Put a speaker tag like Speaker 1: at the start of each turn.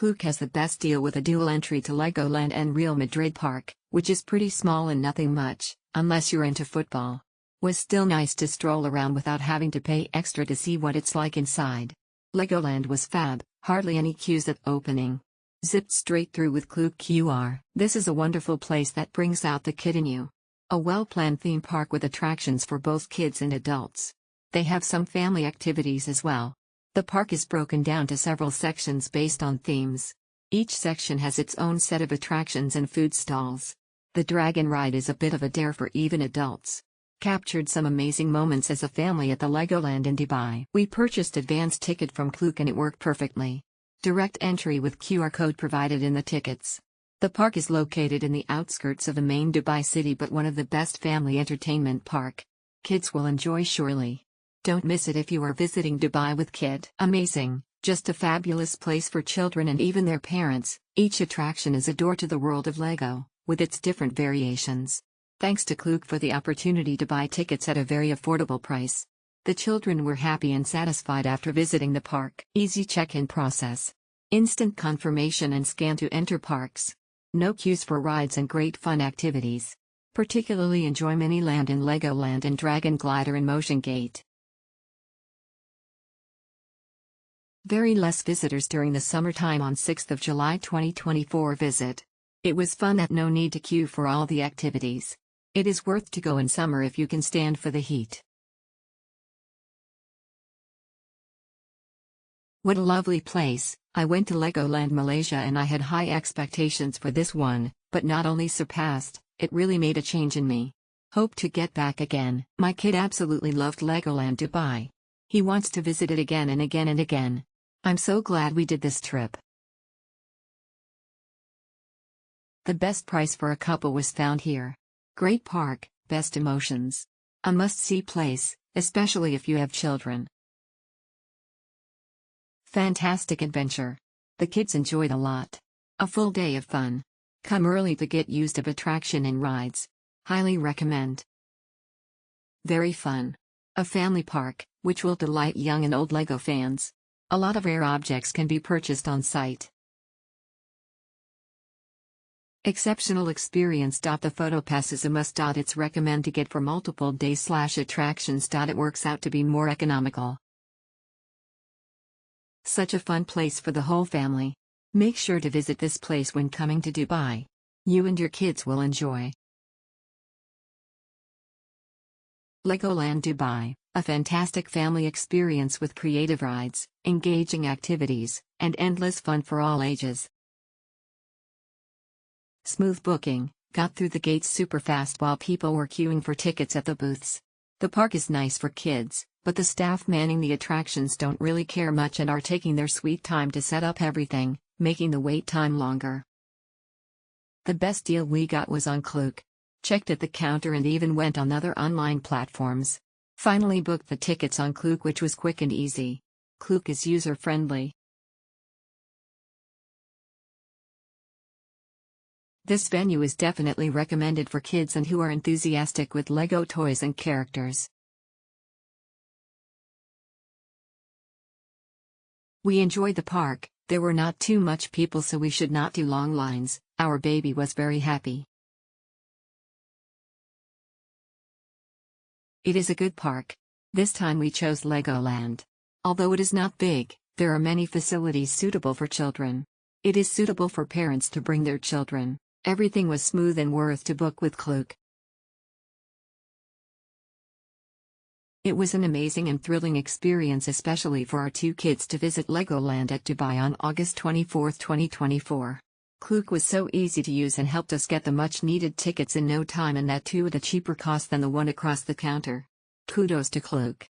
Speaker 1: Klook has the best deal with a dual entry to Legoland and Real Madrid Park, which is pretty small and nothing much, unless you're into football. Was still nice to stroll around without having to pay extra to see what it's like inside. Legoland was fab, hardly any queues at opening. Zipped straight through with Klook QR. This is a wonderful place that brings out the kid in you. A well-planned theme park with attractions for both kids and adults. They have some family activities as well. The park is broken down to several sections based on themes. Each section has its own set of attractions and food stalls. The Dragon ride is a bit of a dare for even adults. Captured some amazing moments as a family at the Legoland in Dubai. We purchased advance ticket from Klook and it worked perfectly. Direct entry with QR code provided in the tickets. The park is located in the outskirts of the main Dubai city, but one of the best family entertainment park. Kids will enjoy surely. Don't miss it if you are visiting Dubai with kid. Amazing, just a fabulous place for children and even their parents. Each attraction is a door to the world of Lego, with its different variations. Thanks to Klook for the opportunity to buy tickets at a very affordable price. The children were happy and satisfied after visiting the park. Easy check-in process. Instant confirmation and scan to enter parks. No queues for rides and great fun activities. Particularly enjoy MINILAND and LEGOLAND and Dragon Glider and MOTIONGATE. Very less visitors during the summertime on 6th of July 2024 visit. It was fun at no need to queue for all the activities. It is worth to go in summer if you can stand for the heat. What a lovely place. I went to Legoland Malaysia and I had high expectations for this one, but not only surpassed, it really made a change in me. Hope to get back again. My kid absolutely loved Legoland Dubai. He wants to visit it again and again and again. I'm so glad we did this trip. The best price for a couple was found here. Great park, best emotions. A must-see place, especially if you have children. Fantastic adventure. The kids enjoyed a lot. A full day of fun. Come early to get used of attraction and rides. Highly recommend. Very fun. A family park, which will delight young and old Lego fans. A lot of rare objects can be purchased on site. Exceptional experience. The photo pass is a must. It's recommend to get for multiple days/attractions. It works out to be more economical. Such a fun place for the whole family. Make sure to visit this place when coming to Dubai. You and your kids will enjoy. Legoland Dubai, a fantastic family experience with creative rides, engaging activities, and endless fun for all ages. Smooth booking, got through the gates super fast while people were queuing for tickets at the booths. The park is nice for kids, but the staff manning the attractions don't really care much and are taking their sweet time to set up everything, making the wait time longer. The best deal we got was on Klook. Checked at the counter and even went on other online platforms. Finally booked the tickets on Klook, which was quick and easy. Klook is user-friendly. This venue is definitely recommended for kids and who are enthusiastic with Lego toys and characters. We enjoyed the park. There were not too much people, so we should not do long lines. Our baby was very happy. It is a good park. This time we chose Legoland. Although it is not big, there are many facilities suitable for children. It is suitable for parents to bring their children. Everything was smooth and worth to book with Klook. It was an amazing and thrilling experience, especially for our two kids, to visit Legoland at Dubai on August 24, 2024. Klook was so easy to use and helped us get the much-needed tickets in no time, and that too at a cheaper cost than the one across the counter. Kudos to Klook.